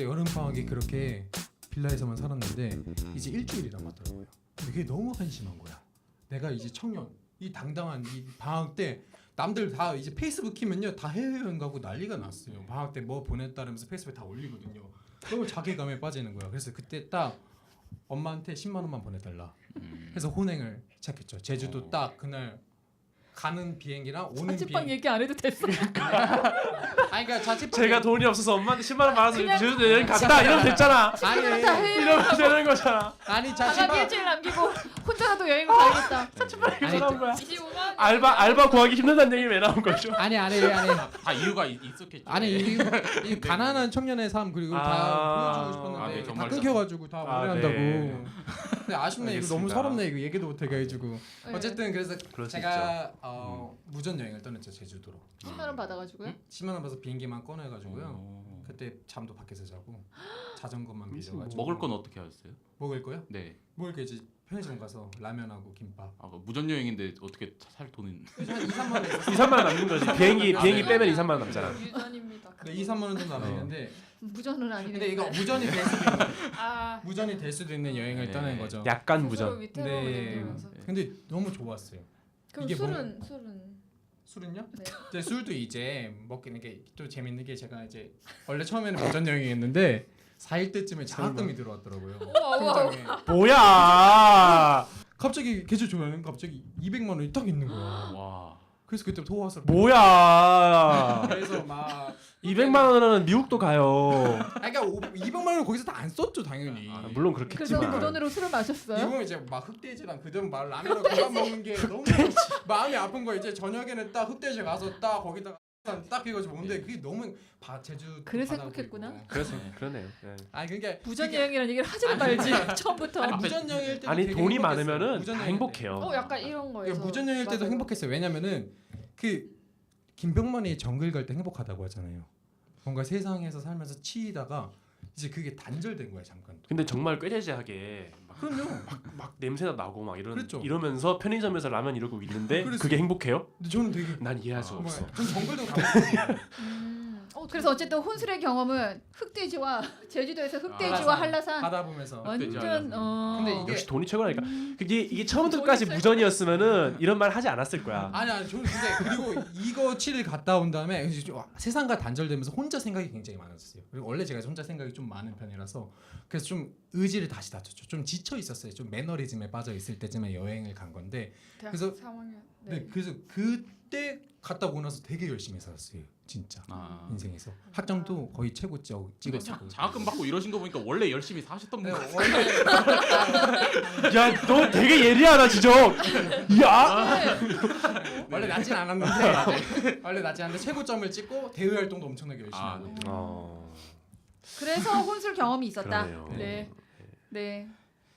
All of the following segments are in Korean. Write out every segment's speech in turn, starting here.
이제 여름 방학에 그렇게 빌라에서만 살았는데 이제 일주일이 남았더라고요. 근데 그게 너무 한심한 거야. 내가 이제 청년, 이 당당한 이 방학 때 남들 다 이제 페이스북 키면요 다 해외여행 가고 난리가 났어요. 방학 때 뭐 보냈다면서 페이스북에 다 올리거든요. 너무 자괴감에 빠지는 거야. 그래서 그때 딱 엄마한테 10만 원만 보내달라. 그래서 혼행을 시작했죠. 제주도 딱 그날 가는 비행기랑 오는 자취방 비행. 얘기 안 해도 됐어. 아니 그러니까 자취방 제가 돈이 없어서 엄마한테 10만 원 받아서 그냥 제주도 여행 갔다 이러면 됐잖아. 아니 이러면 되는 거잖아. 아니 나가기 자취방 일주일 남기고 혼자라도 여행을 가야겠다. 이거 나온 거야. 25만 원. 알바 구하기 힘들다는 얘기 왜 나온 거죠? 아니 다 이유가 있었겠죠. 아니 이 가난한 청년의 삶 그리고 다 보여주고 싶었는데 네, 다 정말 끊겨가지고 다 오래한다고. 네. 근데 아쉽네. 이거 너무 알겠습니다. 서럽네. 이거 얘기도 못하게 해주고. 네. 어쨌든 그래서 그럴 수 제가 무전 여행을 떠났죠 제주도로. 10만 원 받아가지고요. 10만 원 받아서 비행기만 꺼내가지고요. 오. 그때 잠도 밖에서 자고 자전거만 빌려가지고. 먹을 건 어떻게 하셨어요? 먹을 거요? 네. 먹을 게 이제 편의점 가서 라면하고 김밥. 아, 무전 여행인데 어떻게 살 돈은? 한 2, 3만 원 있었어요. 2, 3만 원 남는 거지. 비행기 네. 빼면 2, 3만 원 남잖아. 유전입니다. 네, 2, 3만 원 정도 남았는데 무전은 아니네. 근데 이거 무전이 될 수도 있는 아 무전이 될 수도 있는 여행을 네. 떠나는 거죠. 약간 스스로 무전. 위태로움을 네. 느끼면서. 근데 너무 좋았어요. 그럼 이게 술은 술은요? 네. 이제 술도 이제 먹기는 게 또 재밌는 게 제가 이제 원래 처음에는 무전 여행이었는데 4일 때쯤에 장학금이 들어왔더라고요. 우와. 통장에. 뭐야? 갑자기 계좌 조회는 갑자기 200만 원이 딱 있는 거야. 와. 그래서 그때부터 호화스럽. 뭐야? 그래서 막 200만 원은 미국도 가요. 그러니까 200만 원을 거기서 다 안 썼죠 당연히. 아, 물론 그래서 그렇겠지만. 무전으로 술을 마셨어요? 이거 이제 막 흑돼지랑 그다음 막 라면을 그만 먹는 게 너무 마음이 아픈 거야. 이제 저녁에는 딱 흑돼지 가서 딱 거기다가 딱 해가지고 먹는데 그게 너무 제주 그래서 바다 행복했구나. 보이고. 그래서 그러네요. 네. 아니 그러니까 무전 그게- 여행이라는 얘기를 하지를 말지 처음부터. 아니 무전 여행일 때도 아니 되게 돈이 행복했어요. 많으면은 무전 다 여행일 때. 행복해요. 약간 이런 거에서. 그러니까 무전 여행일 때도 맞아요. 행복했어요. 왜냐면은 그 김병만이 정글 갈 때 행복하다고 하잖아요. 뭔가 세상에서 살면서 치이다가 이제 그게 단절된 거야 잠깐. 근데 정말 꾀재재하게 그럼요. 막 냄새나 나고 막 그렇죠. 이러면서 편의점에서 라면 이러고 있는데 그랬어요. 그게 행복해요? 근데 저는 되게 난 이해할 수 없어. 전 정글도 가봤거든요. 그래서 어쨌든 혼술의 경험은 흑돼지와 제주도에서 흑돼지와 한라산 바다 보면서. 완전 근데 이게 역시 돈이 최고라니까. 이게 처음부터 끝까지 무전이었으면은 이런 말 하지 않았을 거야. 아니 저는 근데 그리고 이거 7일 갔다 온 다음에 이제 좀 세상과 단절되면서 혼자 생각이 굉장히 많았어요. 그리고 원래 제가 혼자 생각이 좀 많은 편이라서 그래서 좀 의지를 다시 다졌죠. 좀 지쳐 있었어요. 좀 매너리즘에 빠져 있을 때쯤에 여행을 간 건데 그래서- 3학년. 네. 그래서 그때 갔다 오고 나서 되게 열심히 살았어요. 진짜 아. 인생에서 학점도 거의 최고점 근데 찍었고. 장학금 받고 이러신 거 보니까 원래 열심히 사셨던 분 같아요. 야, 너 되게 예리하다 지적. 야, 원래 낮진 않았는데 원래 낮진 않는데 최고점을 찍고 대외 활동도 엄청나게 열심히 아, 하고 네. 어, 그래서 혼술 경험이 있었다. 그러네요. 네. 네.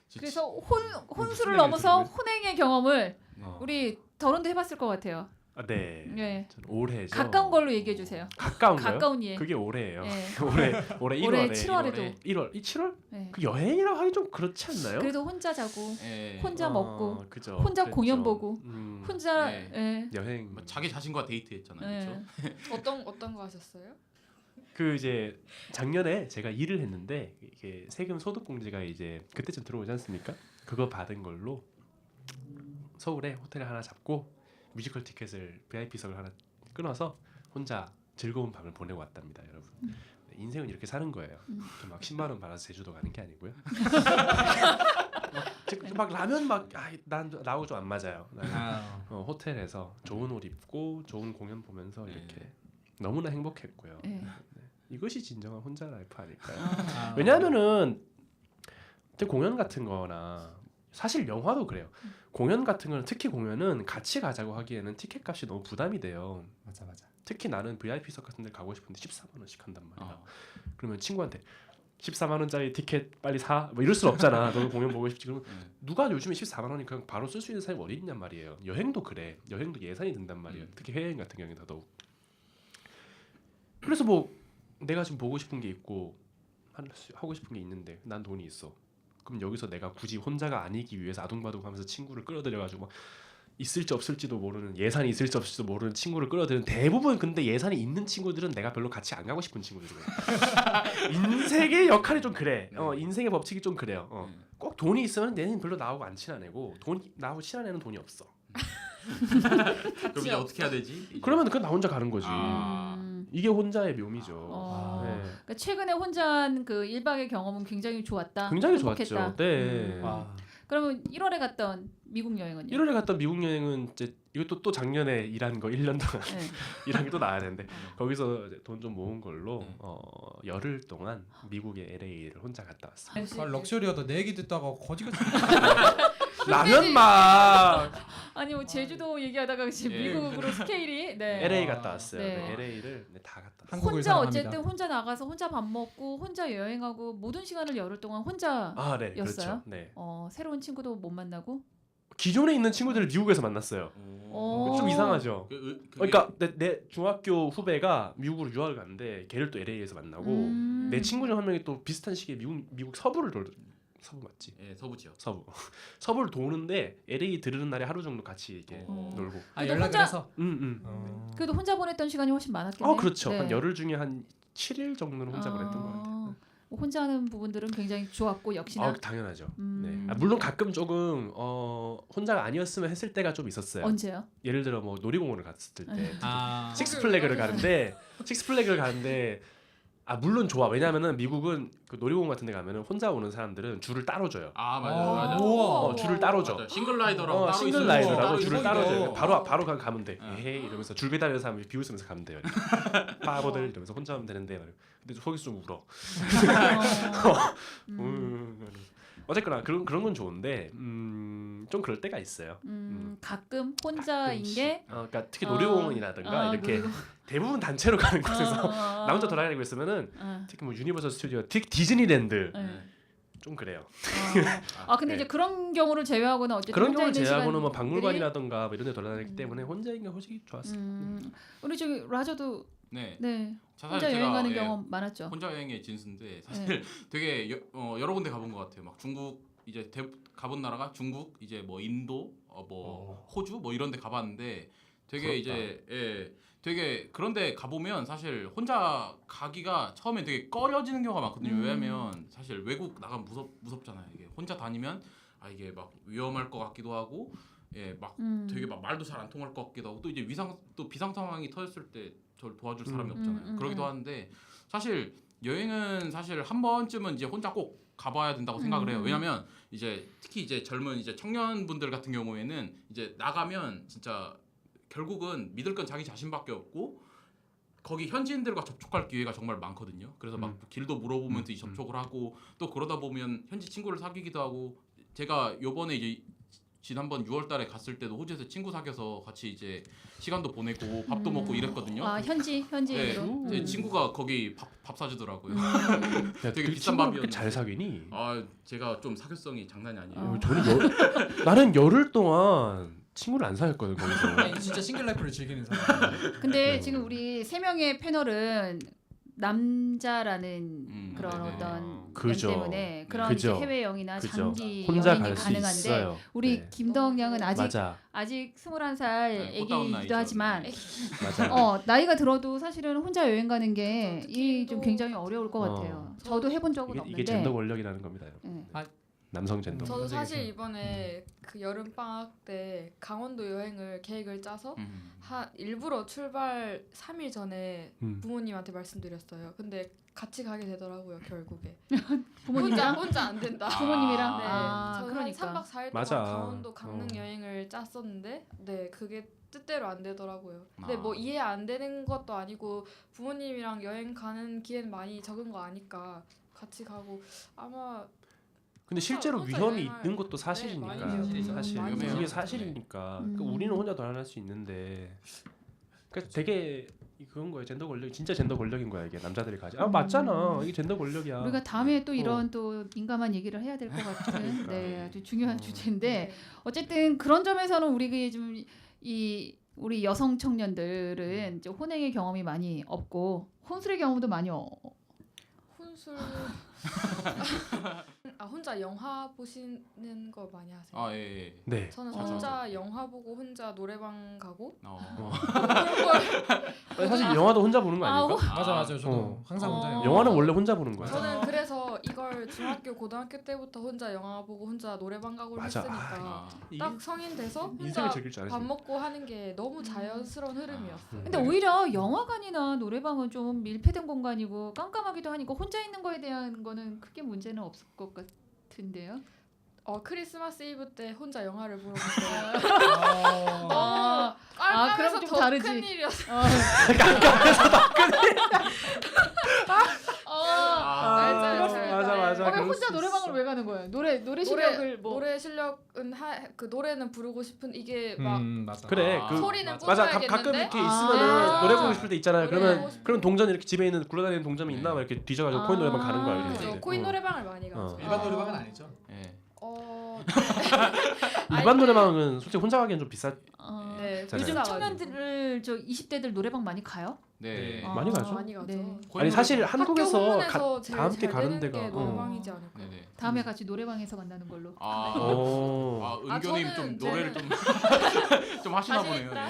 진짜- 그래서 혼술을 무슨 넘어서 얘기를 혼행의 경험을 어. 우리 더론도 해봤을 것 같아요. 아, 네. 네. 저는 올해죠. 가까운 걸로 얘기해 주세요. 가까운가요? 가까운 예. 그게 올해예요. 네. 올해 1월에. 올해 7월에도. 1월, 이 7월? 네. 그 여행이라고 하기 좀 그렇지 않나요? 그래도 혼자 자고 예. 혼자 먹고 그죠. 혼자 그랬죠. 공연 보고 혼자 네. 예. 여행. 뭐 자기 자신과 데이트했잖아요. 예. 그렇죠? 어떤 거 하셨어요? 그 이제 작년에 제가 일을 했는데 이게 세금 소득 공제가 이제 그때쯤 들어오지 않습니까? 그거 받은 걸로 서울에 호텔을 하나 잡고 뮤지컬 티켓을 VIP석을 하나 끊어서 혼자 즐거운 밤을 보내고 왔답니다, 여러분. 네, 인생은 이렇게 사는 거예요. 이렇게 막 10만 원 받아서 제주도 가는 게 아니고요. 막 라면 난 나하고 좀 안 맞아요. 나는 호텔에서 좋은 옷 입고 좋은 공연 보면서 이렇게 너무나 행복했고요. 예. 이것이 진정한 혼자 라이프 아닐까요? 아. 왜냐하면은 공연 같은 거나 사실 영화도 그래요. 공연 같은 거는 특히 공연은 같이 가자고 하기에는 티켓 값이 너무 부담이 돼요. 맞아. 특히 나는 VIP석 같은 데 가고 싶은데 14만 원씩 한단 말이야. 어. 그러면 친구한테 14만 원짜리 티켓 빨리 사. 뭐 이럴 수 없잖아. 너 공연 보고 싶지. 그러면 네. 누가 요즘에 14만 원이 그냥 바로 쓸 수 있는 사람이 어디 있냔 말이에요. 여행도 그래. 여행도 예산이 든단 말이에요. 특히 해외여행 같은 경우에 더더욱. 그래서 뭐 내가 지금 보고 싶은 게 있고 하고 싶은 게 있는데 난 돈이 있어. 그럼 여기서 내가 굳이 혼자가 아니기 위해서 아둥바둥하면서 친구를 끌어들여가지고 막 있을지 없을지도 모르는 예산이 있을지 없을지도 모르는 친구를 끌어들이는 대부분 근데 예산이 있는 친구들은 내가 별로 같이 안 가고 싶은 친구들이에요. 인생의 역할이 좀 그래. 인생의 법칙이 좀 그래요. 꼭 돈이 있으면 얘는 별로 나하고 안 친한 애고 나하고 친한 애는 돈이 없어. 그럼 이제 어떻게 해야 되지? 이제. 그러면 그건 나 혼자 가는 거지. 아. 이게 혼자의 묘미죠. 어. 네. 그러니까 최근에 혼자 한 그 1박의 경험은 굉장히 좋았다. 굉장히 행복했다. 좋았죠. 네. 와. 그러면 1월에 갔던 미국 여행은요? 1월에 갔던 미국 여행은 이제 이것도 또 작년에 일한 거 1년 동안 네. 일한 게 또 나와야 되는데 거기서 돈 좀 모은 걸로 열흘 동안 미국의 LA를 혼자 갔다 왔어요. 아, 럭셔리하다. 내 얘기 듣다가 거지같이 라면 맛. 아니 뭐 제주도 얘기하다가 지금 예. 미국으로 스케일이 네. LA 갔다 왔어요. 네. 네. LA를 다 갔다 왔어요. 한국을 혼자 사랑합니다. 어쨌든 혼자 나가서 혼자 밥 먹고 혼자 여행하고 모든 시간을 열흘 동안 혼자 아, 네. 였어요? 그렇죠. 네. 새로운 친구도 못 만나고 기존에 있는 친구들을 미국에서 만났어요. 오. 좀 이상하죠. 그게- 그러니까 내 중학교 후배가 미국으로 유학을 갔는데 걔를 또 LA에서 만나고 내 친구 중 한 명이 또 비슷한 시기에 미국 서부를 서부 맞지? 예, 서부 지역. 서부를 도는데 LA 들르는 날에 하루 정도 같이 이렇게 놀고. 아 그래도 연락을 혼자- 해서. 그래도 혼자 보냈던 시간이 훨씬 많았겠네요. 그렇죠. 네. 한 열흘 중에 한 7일 정도는 혼자 보냈던 것 같아요. 혼자 하는 부분들은 굉장히 좋았고 역시나 당연하죠. 음. 네. 물론 가끔 조금 혼자가 아니었으면 했을 때가 좀 있었어요. 언제요? 예를 들어 뭐 놀이공원을 갔을 때 아. 식스플래그를 가는데 물론 좋아. 왜냐하면은 미국은 그 놀이공원 같은 데 가면은 혼자 오는 사람들은 줄을 따로 줘요. 아 맞아 아, 맞아. 우와. 줄을 따로 줘. 맞아. 싱글 라이더라고 따로 싱글 있어요. 라이더라고 따로 줄을 있어요. 따로 줘요. 이거. 바로 가면 돼. 어. 에헤이 이러면서 줄 기다리는 사람이 비웃으면서 가면 돼요. 바보들 이러면서 혼자 하면 되는데 말이야. 근데 거기서 좀 울어. 어쨌거나 그런 건 좋은데 좀 그럴 때가 있어요. 가끔 혼자인 게 그러니까 특히 놀이공원이라든가 이렇게 그리고- 대부분 단체로 가는 곳에서 나 나 혼자 돌아다니고 있으면은 특히 뭐 유니버설 스튜디오, 디즈니랜드 네. 좀 그래요. 근데 네. 이제 그런 경우를 제외하고는 어쨌든 그런 혼자 경우를 있는 제외하고는 뭐 시간들이- 박물관이라든가 뭐 이런 데 돌아다니기 때문에 혼자 있는 게 훨씬 좋았어요. 우리 저기 라저도 네. 네 사실 혼자 제가, 여행 가는 예, 경험 많았죠. 혼자 여행의 진수인데 사실 되게 여러 군데 가본 것 같아요. 막 중국 이제 가본 나라가 중국 이제 뭐 인도 뭐 호주 뭐 이런 데 가봤는데 되게 부럽다. 이제 되게 그런데 가보면 사실 혼자 가기가 처음에 되게 꺼려지는 경우가 많거든요. 왜냐면 사실 외국 나가면 무섭잖아요. 이게 혼자 다니면 이게 막 위험할 것 같기도 하고 막 되게 막 말도 잘 안 통할 것 같기도 하고 또 이제 비상 상황이 터졌을 때 저를 도와줄 사람이 없잖아요. 그러기도 하는데 사실 여행은 사실 한 번쯤은 이제 혼자 꼭 가봐야 된다고 생각을 해요. 왜냐면 이제 특히 이제 젊은 이제 청년분들 같은 경우에는 이제 나가면 진짜 결국은 믿을 건 자기 자신밖에 없고 거기 현지인들과 접촉할 기회가 정말 많거든요. 그래서 막 길도 물어보면서 접촉을 하고 또 그러다 보면 현지 친구를 사귀기도 하고 제가 요번에 이제 지난번 6월달에 갔을 때도 호주에서 친구 사귀어서 같이 이제 시간도 보내고 밥도 먹고 이랬거든요. 현지인으로. 제 친구가 거기 밥 사주더라고요. 야, 되게 그 비싼 친구를 밥이었는데. 그렇게 잘 사귀니? 제가 좀 사교성이 장난이 아니에요. 나는 열흘 동안 친구를 안 사귀었거든 거기서. 아니, 진짜 싱글 라이프를 즐기는 사람. 근데 지금 우리 세 명의 패널은 남자라는 그런 네네. 어떤 면 그죠. 때문에 그런 그죠. 이제 해외 여행이나 그죠. 장기 혼자 여행이 갈 수 가능한데 있어요. 우리 네. 김덕 양은 맞아. 아직 21살 네, 꽃다운 애기이기도 나이죠. 하지만 맞아. 나이가 들어도 사실은 혼자 여행 가는 게 이 좀 굉장히 어려울 것 어. 같아요. 저도 해본 적은 이게 없는데. 젠더 권력이라는 겁니다. 네. 남성 젠더. 저도 문제겠죠. 사실 이번에 그 여름 방학 때 강원도 여행을 계획을 짜서 일부러 출발 3일 전에 부모님한테 말씀드렸어요. 근데 같이 가게 되더라고요 결국에. 부모님이랑 혼자 안 된다. 부모님이랑 네, 저는 그러니까 한 3박 4일 동안 맞아. 강원도 강릉 여행을 짰었는데 그게 뜻대로 안 되더라고요. 근데 뭐 이해 안 되는 것도 아니고 부모님이랑 여행 가는 기회는 많이 적은 거 아니까 같이 가고 아마 근데 실제로 혼자 위험이 여행을- 있는 것도 사실이니까. 많이 위험해요. 사실 많이 그게 위험해요. 사실이니까. 그러니까 우리는 혼자 돌아다닐 수 있는데. 그러니까 되게 그런 거예요. 젠더 권력, 진짜 젠더 권력인 거야 이게 남자들이 가지. 맞잖아. 이게 젠더 권력이야. 우리가 다음에 또 이런 또 민감한 얘기를 해야 될 것 같은 그러니까. 네, 아주 중요한 주제인데 네. 어쨌든 그런 점에서는 우리 좀 우리 여성 청년들은 이제 혼행의 경험이 많이 없고 혼술의 경험도 많이 혼술 혼자 영화 보시는 거 많이 하세요? 아 예. 네. 저는 자주 혼자 영화 보고 혼자 노래방 가고 아니, 사실 영화도 혼자 보는 거 아닌가? 맞아요. 저도 어. 항상 혼자요. 영화는 원래 혼자 보는 거야. 저는 그래서 이걸 중학교 고등학교 때부터 혼자 영화 보고 혼자 노래방 가고 맞아. 했으니까 아, 딱 성인 돼서 혼자 인생을 즐길 줄 알지. 밥 먹고 하는 게 너무 자연스러운 흐름이었어요. 근데 오히려 영화관이나 노래방은 좀 밀폐된 공간이고 깜깜하기도 하니까 혼자 있는 거에 대한 거는 크게 문제는 없을 것 같은데요. 크리스마스 이브 때 혼자 영화를 보러 갔어요. 아, 깜깜해서 그럼 좀 더 다르지. 큰 일이었어요. 맞아. 왜 그럴 혼자 수 노래방을 있어. 왜 가는 거예요? 노래 실력을 뭐 노래 실력은 그 노래는 부르고 싶은 이게 막 맞아. 그래. 아, 그 소리는 맞아. 꽂아야겠는데 가끔 이렇게 아. 있으면은 노래 부르고 싶을 때 있잖아요. 노래 그러면 하고 싶은 그럼 동전 이렇게 집에 있는 굴러다니는 동점이 있나 막 이렇게 뒤져가지고 코인 노래방 가는 거야. 아. 이렇게. 코인 노래방을 많이 가죠. 일반 노래방은 아니죠. 예. 일반 노래방은 솔직히 혼자 가기엔 좀 비싸. 네, 잖아요. 요즘 비싸가지고. 청년들을 20대들 노래방 많이 가요? 네. 아. 많이 가죠. 많이 가죠. 네. 아니 사실 학교 한국에서 후문에서 제일 다 함께 잘 가는 되는 데가 게 노래방이지 않을까. 네네. 다음에 같이 노래방에서 만나는 걸로. 은교님 저는 좀 이제- 노래를 좀 하시나 자신 보네요. 있다.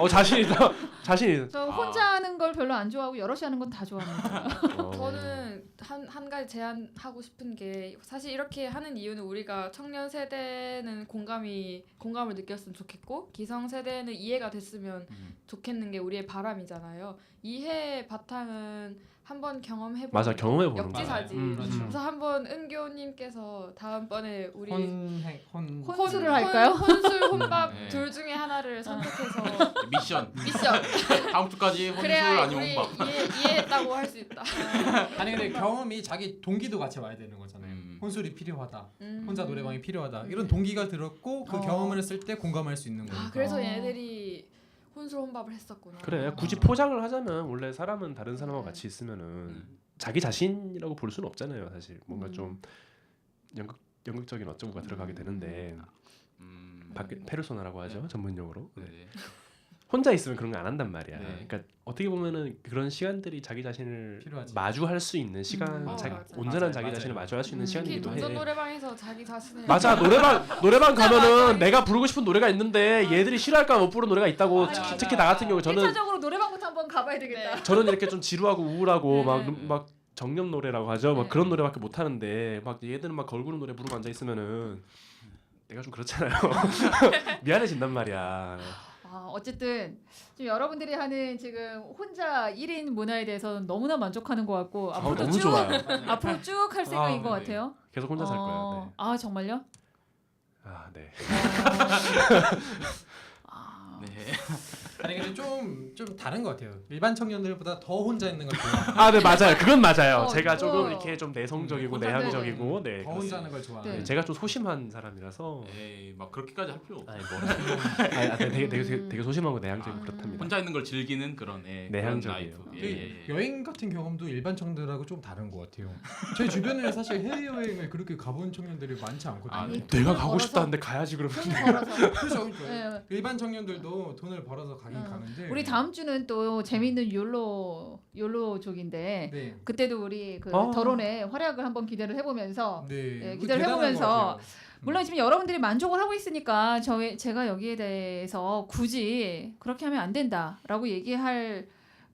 예. 자신이다. 자신이. 저 혼자 하는 걸 별로 안 좋아하고 여럿이 하는 건 다 좋아합니다. 저는 한 가지 제안하고 싶은 게 사실 이렇게 하는 이유는 우리가 청년 세대는 공감을 느꼈으면 좋겠고 기성 세대는 이해가 됐으면 좋겠는 게 우리의 바람이잖아요. 이해 바탕은 한번 경험해보는 맞아 경험해 보는 거야. 역지사지. 그렇죠. 그래서 한번 은교님께서 다음번에 우리 혼술을 할까요? 혼술 혼밥 네. 둘 중에 하나를 선택해서 미션. 미션 다음 주까지 혼술 그래야 아니면 우리 혼밥. 이해했다고 할 수 있다. 아니 근데 경험이 자기 동기도 같이 와야 되는 거잖아요. 혼술이 필요하다. 혼자 노래방이 필요하다. 이런 동기가 들었고 그 경험을 했을 때 공감할 수 있는 거니까. 그래서 얘네들이 혼술 혼밥을 했었구나. 그래 굳이 포장을 하자면 원래 사람은 다른 사람하고 같이 있으면은 자기 자신이라고 볼 수는 없잖아요. 사실 뭔가 좀 연극적인 어쩌고가 들어가게 되는데 페르소나라고 하죠 전문용어로. 네. 혼자 있으면 그런 거 안 한단 말이야. 네. 그러니까 어떻게 보면은 그런 시간들이 자기 자신을 필요하지. 마주할 수 있는 시간, 맞아. 온전한 맞아요. 자기 맞아요. 자신을 마주할 수 있는 특히 시간이기도 해. 동전 노래방에서 자기 자신을 맞아 노래방 가면은 맞아. 내가 부르고 싶은 노래가 있는데 얘들이 싫어할까 못 부르는 노래가 있다고 맞아. 특히 나 같은 경우 저는 1차적으로 노래방부터 한번 가봐야 되겠다. 저는 이렇게 좀 지루하고 우울하고 네. 막 정념 노래라고 하죠. 막 네. 그런 노래밖에 못 하는데 막 얘들은 막 걸그룹 노래 부르고 앉아 있으면은 내가 좀 그렇잖아요. 미안해진단 말이야. 어쨌든 좀 여러분들이 하는 지금 혼자 1인 문화에 대해서는 너무나 만족하는 것 같고 앞으로도 너무 쭉 좋아요. 앞으로 쭉 할 생각인 것 네네. 같아요. 계속 혼자 살 거야. 네. 아 정말요? 아 네. 네. 아니 근데 좀 다른 것 같아요. 일반 청년들보다 더 혼자 있는 걸 좋아해요. 아 네 맞아요. 그건 맞아요. 제가 이거- 조금 이렇게 좀 내성적이고 혼자 내향적이고 네. 더 혼자 하는 걸 좋아해요. 네. 제가 좀 소심한 사람이라서. 에이 막 그렇게까지 할 필요 없어. 아니 뭐. 되게 소심하고 내향적이고 그렇답니다. 혼자 있는 걸 즐기는 그런 내향적이에요. 그런 라이프. 그 여행 같은 경험도 일반 청년들하고 좀 다른 것 같아요. 제 주변에 사실 해외 여행을 그렇게 가본 청년들이 많지 않거든요. 아, 네. 내가 돈을 가고 벌어서- 싶다는데 가야지 그러면. 돈을 벌어서. 그렇죠. 네. 일반 청년들도 돈을 벌어서 가긴 가는데. 우리 다음 주는 또 재미있는 욜로족인데 네. 그때도 우리 그 아. 더론의 활약을 한번 기대를 해보면서 네. 네, 그거 기대를 대단한 해보면서 것 같아요. 물론 지금 여러분들이 만족을 하고 있으니까 제가 여기에 대해서 굳이 그렇게 하면 안 된다라고 얘기할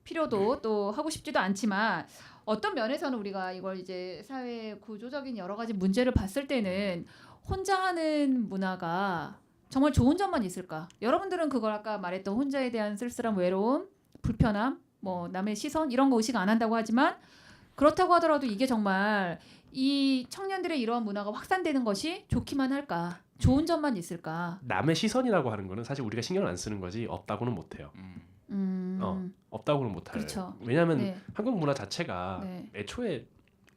필요도 또 하고 싶지도 않지만 어떤 면에서는 우리가 이걸 이제 사회 구조적인 여러 가지 문제를 봤을 때는 혼자 하는 문화가 정말 좋은 점만 있을까? 여러분들은 그걸 아까 말했던 혼자에 대한 쓸쓸한 외로움, 불편함, 뭐 남의 시선 이런 거 의식 안 한다고 하지만 그렇다고 하더라도 이게 정말 이 청년들의 이러한 문화가 확산되는 것이 좋기만 할까? 좋은 점만 있을까? 남의 시선이라고 하는 거는 사실 우리가 신경을 안 쓰는 거지 없다고는 못 해요. 없다고는 못 할. 그렇죠. 왜냐하면 네. 한국 문화 자체가 네. 애초에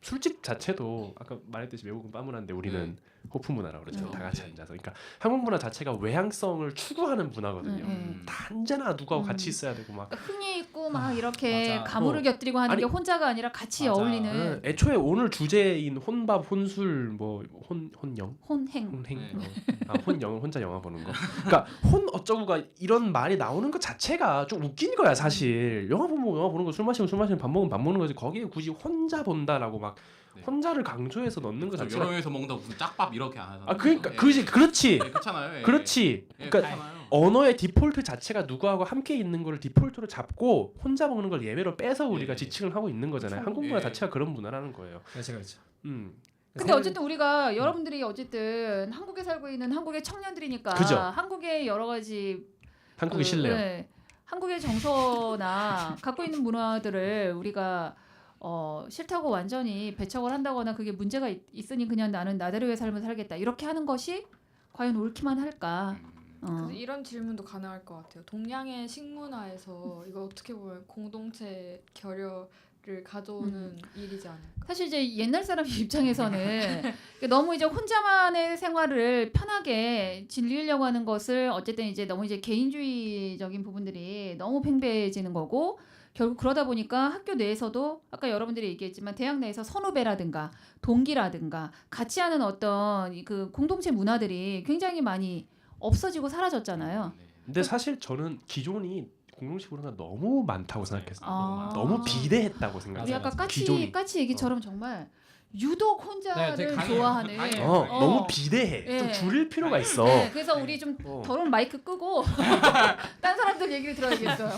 술집 자체도 아까 말했듯이 외국은 빠문한데 우리는 호프 문화라고 그러죠. 다 같이 앉아서. 그러니까 한국 문화 자체가 외향성을 추구하는 문화거든요. 다 언제나 누구하고 같이 있어야 되고 막. 그러니까 흥이 있고 막 이렇게 맞아. 가물을 곁들이고 하는 아니, 게 혼자가 아니라 같이 맞아. 어울리는 애초에 오늘 주제인 혼밥, 혼술, 뭐 혼영, 혼행. 혼행, 네. 혼영은 혼자 영화 보는 거. 그러니까 혼 어쩌고가 이런 말이 나오는 것 자체가 좀 웃긴 거야 사실. 영화 보면 영화 보는 거, 술 마시면 술 마시면 밥 먹으면 밥 먹는 거지. 거기에 굳이 혼자 본다라고 막 네. 혼자를 강조해서 넣는 것 그렇죠. 자체가 여러 명이서 먹는다 무슨 짝밥 이렇게 안 하잖아요. 아 그러니까 예. 그렇지 예, 그렇잖아요. 예. 그렇지. 예, 그러니까 그렇잖아요. 언어의 디폴트 자체가 누구하고 함께 있는 걸 디폴트로 잡고 혼자 먹는 걸 예외로 빼서 우리가 예. 지칭을 하고 있는 거잖아요. 그렇죠. 한국 문화 예. 자체가 그런 문화라는 거예요. 그렇죠. 근데 어쨌든 우리가 여러분들이 어쨌든 한국에 살고 있는 한국의 청년들이니까 그죠. 한국의 여러 가지 한국이 실례요. 네, 한국의 정서나 갖고 있는 문화들을 우리가 싫다고 완전히 배척을 한다거나 그게 문제가 있으니 그냥 나는 나대로의 삶을 살겠다 이렇게 하는 것이 과연 옳기만 할까? 그래서 이런 질문도 가능할 것 같아요. 동양의 식문화에서 이거 어떻게 보면 공동체 결여를 가져오는 일이지 않을까. 사실 이제 옛날 사람 입장에서는 너무 이제 혼자만의 생활을 편하게 즐기려고 하는 것을 어쨌든 이제 너무 이제 개인주의적인 부분들이 너무 팽배해지는 거고 결국 그러다 보니까 학교 내에서도 아까 여러분들이 얘기했지만 대학 내에서 선후배라든가 동기라든가 같이 하는 어떤 그 공동체 문화들이 굉장히 많이 없어지고 사라졌잖아요. 근데 사실 저는 기존이 공동체 문화가 너무 많다고 생각했어요. 아. 너무 비대했다고 우리 생각해요. 아까 기존이. 까치 얘기처럼 정말 유독 혼자를 되게 강해요. 좋아하는 강해요. 너무 비대해. 예. 좀 줄일 필요가 있어. 네, 그래서 우리 좀 어. 더러운 마이크 끄고 딴 사람들 얘기를 들어야겠어요.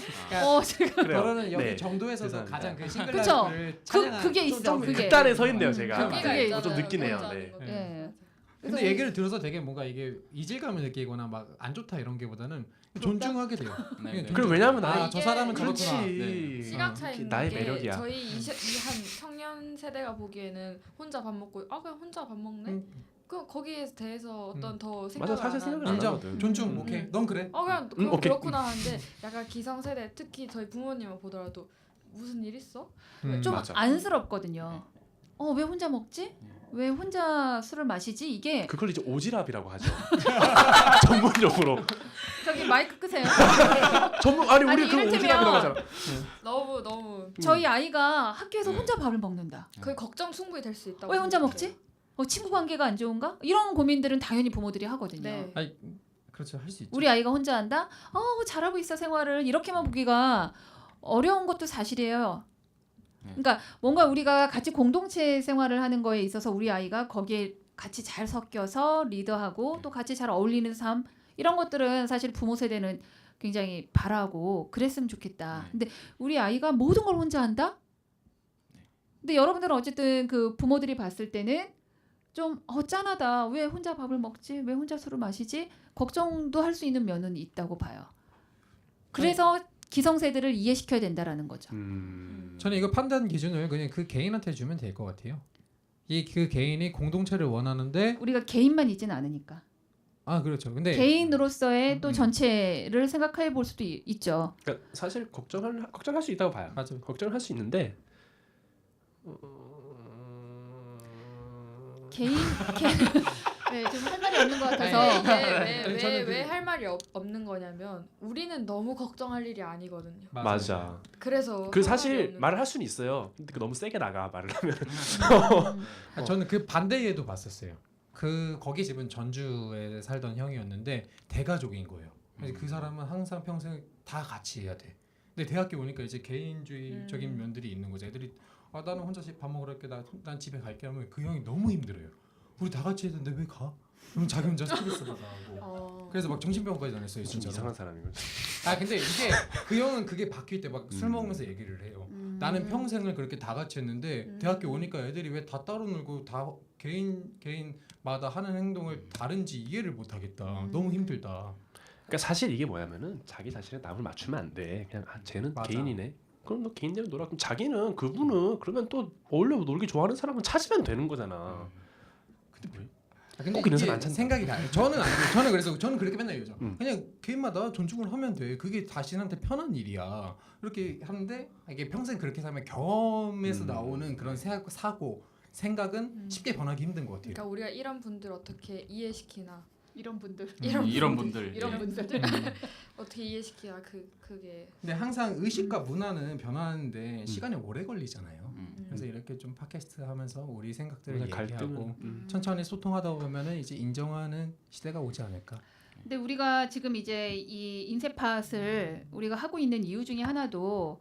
지금 그래요. 결혼은 여기 네. 정도에서 죄송합니다. 가장 그 그쵸. 싱글라이프를 그게 있어, 좀 그게. 극단에 서 있네요, 제가. 그게 있어요. 좀 느끼네요. 혼자 네. 하는 거. 예. 근데 그래서 얘기를 들어서 되게 뭔가 이게 이질감을 느끼거나 막 안 좋다 이런 게보다는 존중하게 돼요. 네, 그냥 네. 그럼 왜냐면 아, 나는 저 사람은 그렇지. 저렇구나. 네. 시각 차이인 나의 게 매력이야. 저희 이 한 청년 세대가 보기에는 혼자 밥 먹고 그냥 혼자 밥 먹네. 그 거기에 대해서 어떤 더 생각을 맞아, 사실 안 생각을 하는데 안 인정, 하거든. 존중, 오케이. 넌 그래. 그냥 오케이. 그렇구나 하는데 약간 기성세대 특히 저희 부모님을 보더라도 무슨 일 있어? 좀 맞아. 안쓰럽거든요. 왜 혼자 먹지? 왜 혼자 술을 마시지? 이게 그걸 이제 오지랖이라고 하죠. 전문적으로. 저기 마이크 끄세요. 아니 우리 아니, 그 이를테면- 오지랖이라고 하잖아. 너무 저희 아이가 학교에서 혼자 밥을 먹는다. 그 걱정 충분히 될 수 있다고. 왜 혼자 생각해요. 먹지? 친구 관계가 안 좋은가? 이런 고민들은 당연히 부모들이 하거든요. 네. 그렇죠, 할 수 있죠. 우리 아이가 혼자 한다? 잘하고 있어 생활을 이렇게만 보기가 어려운 것도 사실이에요. 그러니까 뭔가 우리가 같이 공동체 생활을 하는 거에 있어서 우리 아이가 거기에 같이 잘 섞여서 리더하고 또 같이 잘 어울리는 삶 이런 것들은 사실 부모 세대는 굉장히 바라고 그랬으면 좋겠다. 근데 우리 아이가 모든 걸 혼자 한다? 근데 여러분들은 어쨌든 그 부모들이 봤을 때는 좀 짠하다. 왜 혼자 밥을 먹지? 왜 혼자 술을 마시지? 걱정도 할 수 있는 면은 있다고 봐요. 그래서 기성세대를 이해시켜야 된다라는 거죠. 저는 이거 판단 기준을 그냥 그 개인한테 주면 될 것 같아요. 그 개인이 공동체를 원하는데 우리가 개인만 있지는 않으니까. 그렇죠. 근데 개인으로서의 또 전체를 생각해 볼 수도 있죠. 그러니까 사실 걱정할 수 있다고 봐요. 맞아요. 걱정을 할 수 있는데 개인 네, 좀 할 말이 없는 것 같아서 아니, 저는 왜 할 말이 없는 거냐면 우리는 너무 걱정할 일이 아니거든요. 맞아. 그래서 할 그 말이 사실 없는 말을 할 수는 있어요. 근데 그 너무 세게 나가 말을 하면. 저는 그 반대에도 봤었어요. 거기 집은 전주에 살던 형이었는데 대가족인 거예요. 그래서 그 사람은 항상 평생 다 같이 해야 돼. 근데 대학교 오니까 이제 개인주의적인 면들이 있는 거죠. 애들이 나는 혼자 밥 먹으러 갈게. 난 집에 갈게 하면 그 형이 너무 힘들어요. 우리 다 같이 해야 되는데 왜 가? 그럼 자기 혼자 스트레스 받아하고. 그래서 막 정신병원까지 다녔어요. 좀 진짜로. 이상한 사람인 거지. 근데 이게 그 형은 그게 바뀔 때 막 술 먹으면서 얘기를 해요. 나는 평생을 그렇게 다 같이 했는데 대학교 오니까 애들이 왜 다 따로 놀고 다 개인마다 하는 행동을 다른지 이해를 못 하겠다. 너무 힘들다. 그러니까 사실 이게 뭐냐면은 자기 자신에 남을 맞추면 안 돼. 그냥 쟤는 맞아. 개인이네. 그럼 너 개인대로 놀아. 그럼 자기는 그분은 그러면 또 어울려 놀기 좋아하는 사람은 찾으면 되는 거잖아. 근데 왜? 근데 꼭 이런 이게 사람 안 찾는다. 생각이 다르요. 저는 안 그래요. 저는 그래서 저는 그렇게 맨날 얘기하죠. 음. 그냥 개인마다 존중을 하면 돼. 그게 자신한테 편한 일이야. 이렇게 하는데 이게 평생 그렇게 살면 경험에서 나오는 그런 사고, 생각은 쉽게 변하기 힘든 것 같아요. 그러니까 우리가 이런 분들 어떻게 이해시키나 이런 분들 이런 분들. 이런 예. 분들 어떻게 이해시키나 그게 근데 항상 의식과 문화는 변하는데 시간이 오래 걸리잖아요. 음. 그래서 이렇게 좀 팟캐스트 하면서 우리 생각들을 맞아, 얘기하고 갈등은, 천천히 소통하다 보면은 이제 인정하는 시대가 오지 않을까. 근데 우리가 지금 이제 이 인쇄팟을 우리가 하고 있는 이유 중에 하나도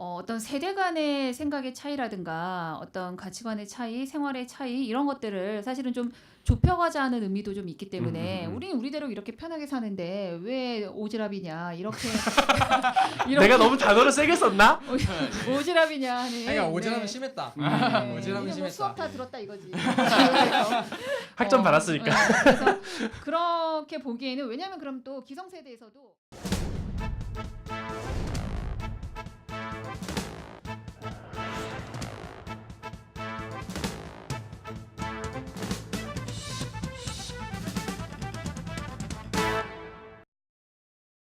어떤 세대 간의 생각의 차이라든가 어떤 가치관의 차이, 생활의 차이 이런 것들을 사실은 좀 좁혀가자는 의미도 좀 있기 때문에 우리는 우리대로 이렇게 편하게 사는데 왜 오지랖이냐 이렇게 내가 너무 단어를 세게 썼나? 오지랖이냐 하는 그러니까 오지랖은 네. 심했다. 네. 오지랖은 이게 뭐 심했다. 수업 다 들었다 이거지. 학점 받았으니까. 그래서 그렇게 보기에는 왜냐하면 그럼 또 기성세대에서도